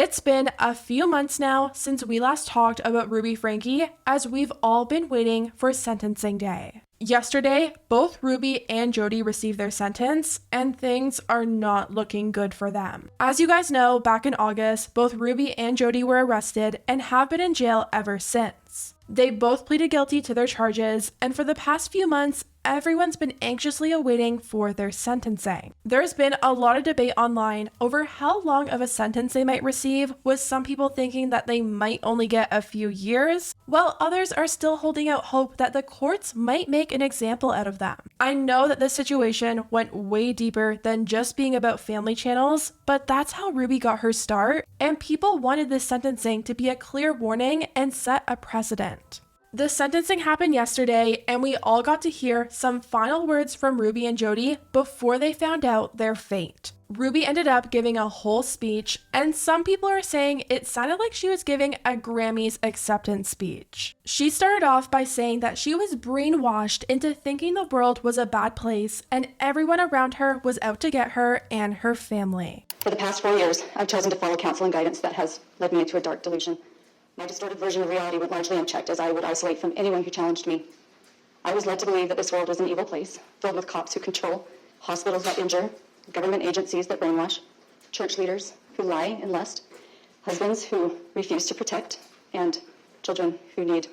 It's been a few months now since we last talked about Ruby Franke, as we've all been waiting for sentencing day. Yesterday, both Ruby and Jody received their sentence, and things are not looking good for them. As you guys know, back in August, both Ruby and Jody were arrested and have been in jail ever since. They both pleaded guilty to their charges, and for the past few months, everyone's been anxiously awaiting for their sentencing. There's been a lot of debate online over how long of a sentence they might receive, with some people thinking that they might only get a few years, while others are still holding out hope that the courts might make an example out of them. I know that this situation went way deeper than just being about family channels, but that's how Ruby got her start, and people wanted this sentencing to be a clear warning and set a precedent. The sentencing happened yesterday, and we all got to hear some final words from Ruby and Jody before they found out their fate. Ruby ended up giving a whole speech, and some people are saying it sounded like she was giving a Grammys acceptance speech. She started off by saying that she was brainwashed into thinking the world was a bad place and everyone around her was out to get her and her family. For the past 4 years, I've chosen to follow counsel and guidance that has led me into a dark delusion. My distorted version of reality went largely unchecked, as I would isolate from anyone who challenged me. I was led to believe that this world was an evil place, filled with cops who control, hospitals that injure, government agencies that brainwash, church leaders who lie and lust, husbands who refuse to protect, and children who need.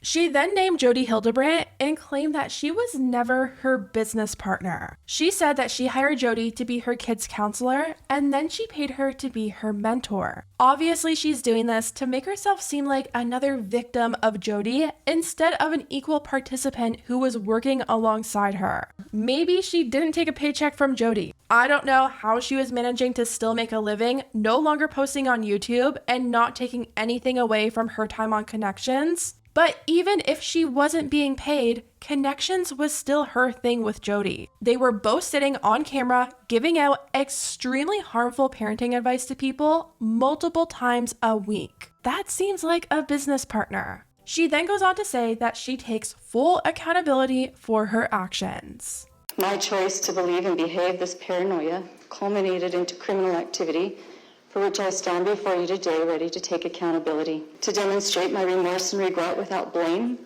She then named Jody Hildebrandt and claimed that she was never her business partner. She said that she hired Jody to be her kid's counselor, and then she paid her to be her mentor. Obviously, she's doing this to make herself seem like another victim of Jody instead of an equal participant who was working alongside her. Maybe she didn't take a paycheck from Jody. I don't know how she was managing to still make a living, no longer posting on YouTube and not taking anything away from her time on Connections. But even if she wasn't being paid, Connections was still her thing with Jody. They were both sitting on camera giving out extremely harmful parenting advice to people multiple times a week. That seems like a business partner. She then goes on to say that she takes full accountability for her actions. My choice to believe and behave this paranoia culminated into criminal activity, for which I stand before you today ready to take accountability. To demonstrate my remorse and regret without blame,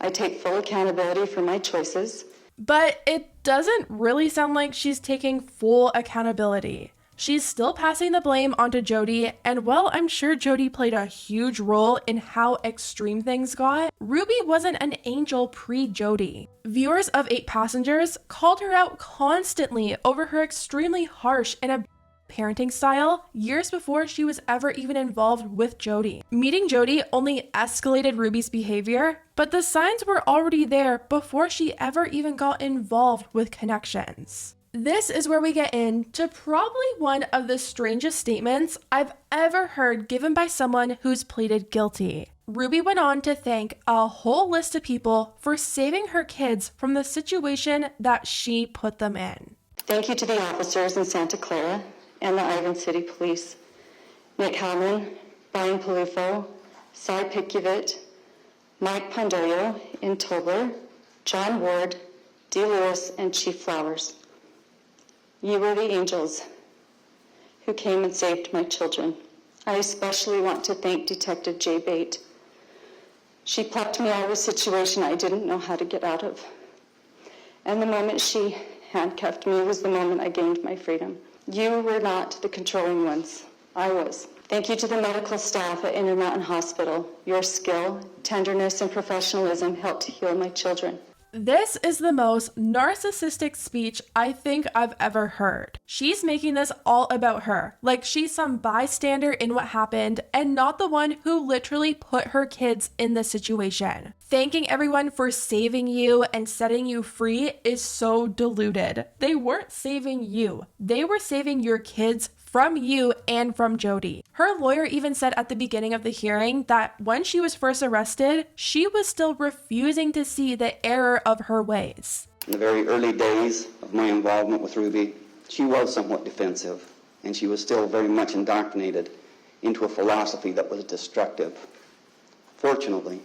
I take full accountability for my choices. But it doesn't really sound like she's taking full accountability. She's still passing the blame onto Jody, and while I'm sure Jody played a huge role in how extreme things got, Ruby wasn't an angel pre-Jody. Viewers of 8 Passengers called her out constantly over her extremely harsh and parenting style years before she was ever even involved with Jody. Meeting Jody only escalated Ruby's behavior, but the signs were already there before she ever even got involved with Connections. This is where we get into probably one of the strangest statements I've ever heard given by someone who's pleaded guilty. Ruby went on to thank a whole list of people for saving her kids from the situation that she put them in. Thank you to the officers in Santa Clara and the Ivan City Police, Nick Hamlin, Brian Palufo, Cy Pickuvit, Mike Pondoyo in Tobler, John Ward, Dee Lewis, and Chief Flowers. You were the angels who came and saved my children. I especially want to thank Detective Jay Bate. She plucked me out of a situation I didn't know how to get out of. And the moment she handcuffed me was the moment I gained my freedom. You were not the controlling ones. I was. Thank you to the medical staff at Intermountain Hospital. Your skill, tenderness, and professionalism helped heal my children. This is the most narcissistic speech I think I've ever heard. She's making this all about her, like she's some bystander in what happened and not the one who literally put her kids in this situation. Thanking everyone for saving you and setting you free is so diluted. They weren't saving you. They were saving your kids from you and from Jody. Her lawyer even said at the beginning of the hearing that when she was first arrested, she was still refusing to see the error of her ways. In the very early days of my involvement with Ruby, she was somewhat defensive, and she was still very much indoctrinated into a philosophy that was destructive. Fortunately,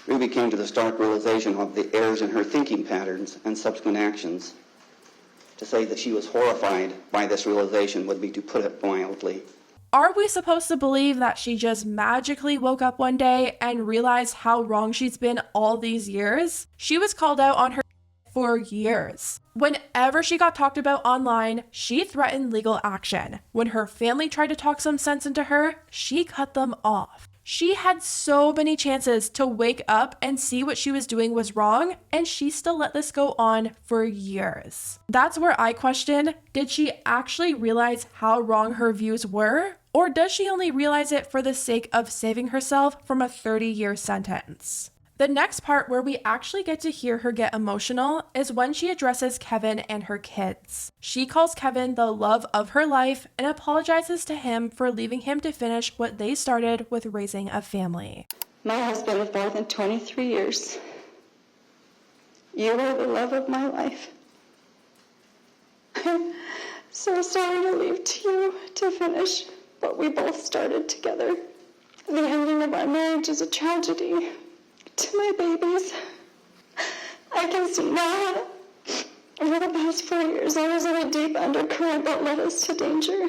Ruby came to the stark realization of the errors in her thinking patterns and subsequent actions. To say that she was horrified by this realization would be to put it mildly. Are we supposed to believe that she just magically woke up one day and realized how wrong she's been all these years? She was called out on her for years. Whenever she got talked about online, she threatened legal action. When her family tried to talk some sense into her, she cut them off. She had so many chances to wake up and see what she was doing was wrong, and she still let this go on for years. That's where I question, did she actually realize how wrong her views were? Or does she only realize it for the sake of saving herself from a 30-year sentence? The next part where we actually get to hear her get emotional is when she addresses Kevin and her kids. She calls Kevin the love of her life and apologizes to him for leaving him to finish what they started with raising a family. My husband of more than 23 years. You are the love of my life. I'm so sorry to leave to you to finish what we both started together. The ending of our marriage is a tragedy. To my babies, I can see now over the past 4 years I was in a deep undercurrent that led us to danger.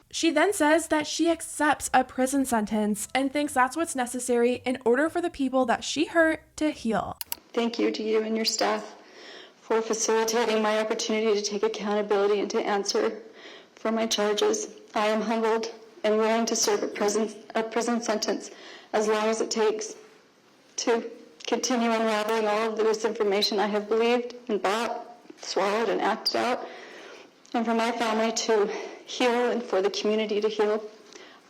She then says that she accepts a prison sentence and thinks that's what's necessary in order for the people that she hurt to heal. Thank you to you and your staff for facilitating my opportunity to take accountability and to answer for my charges. I am humbled and willing to serve a prison sentence as long as it takes to continue unraveling all of the misinformation I have believed and bought, swallowed, and acted out, and for my family to heal and for the community to heal.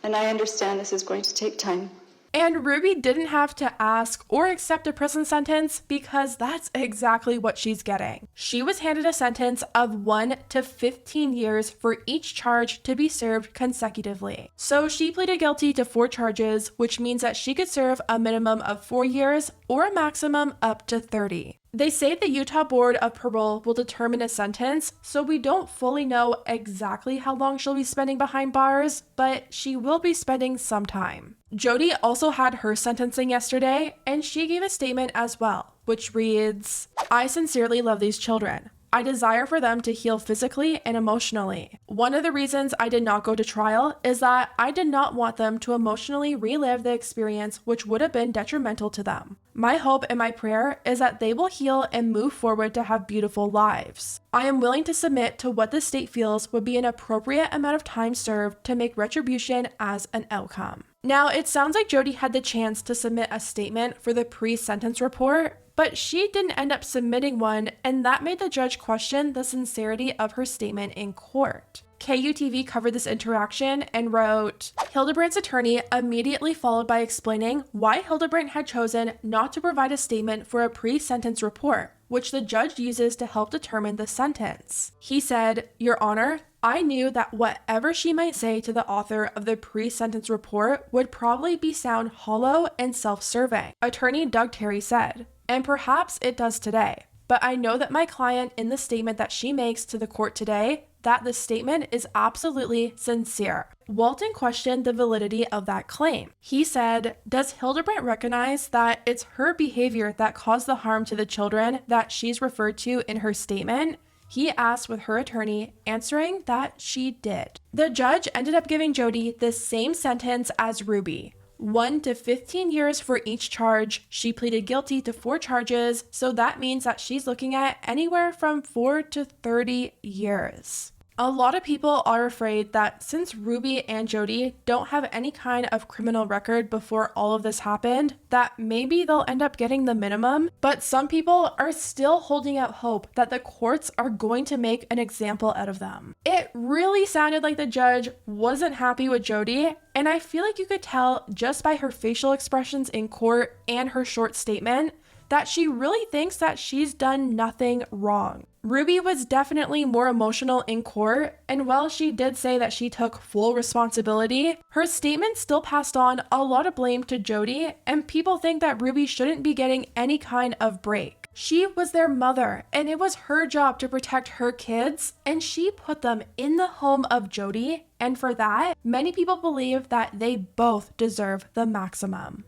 And I understand this is going to take time. And Ruby didn't have to ask or accept a prison sentence because that's exactly what she's getting. She was handed a sentence of 1 to 15 years for each charge to be served consecutively. So she pleaded guilty to 4 charges, which means that she could serve a minimum of 4 years or a maximum up to 30. They say the Utah Board of Parole will determine a sentence, so we don't fully know exactly how long she'll be spending behind bars, but she will be spending some time. Jody also had her sentencing yesterday, and she gave a statement as well, which reads, "I sincerely love these children. I desire for them to heal physically and emotionally. One of the reasons I did not go to trial is that I did not want them to emotionally relive the experience which would have been detrimental to them. My hope and my prayer is that they will heal and move forward to have beautiful lives. I am willing to submit to what the state feels would be an appropriate amount of time served to make retribution as an outcome." Now, it sounds like Jody had the chance to submit a statement for the pre-sentence report, but she didn't end up submitting one, and that made the judge question the sincerity of her statement in court. KUTV covered this interaction and wrote, Hildebrandt's attorney immediately followed by explaining why Hildebrandt had chosen not to provide a statement for a pre-sentence report, which the judge uses to help determine the sentence. He said, "Your Honor, I knew that whatever she might say to the author of the pre-sentence report would probably be sound hollow and self-serving," Attorney Doug Terry said, "and perhaps it does today. But I know that my client in the statement that she makes to the court today, that the statement is absolutely sincere." Walton questioned the validity of that claim. He said, "Does Hildebrandt recognize that it's her behavior that caused the harm to the children that she's referred to in her statement?" He asked with her attorney, answering that she did. The judge ended up giving Jody the same sentence as Ruby, 1 to 15 years for each charge. She pleaded guilty to 4 charges, so that means that she's looking at anywhere from 4 to 30 years. A lot of people are afraid that since Ruby and Jody don't have any kind of criminal record before all of this happened, that maybe they'll end up getting the minimum, but some people are still holding out hope that the courts are going to make an example out of them. It really sounded like the judge wasn't happy with Jody, and I feel like you could tell just by her facial expressions in court and her short statement that she really thinks that she's done nothing wrong. Ruby was definitely more emotional in court, and while she did say that she took full responsibility, her statement still passed on a lot of blame to Jody, and people think that Ruby shouldn't be getting any kind of break. She was their mother, and it was her job to protect her kids, and she put them in the home of Jody, and for that, many people believe that they both deserve the maximum.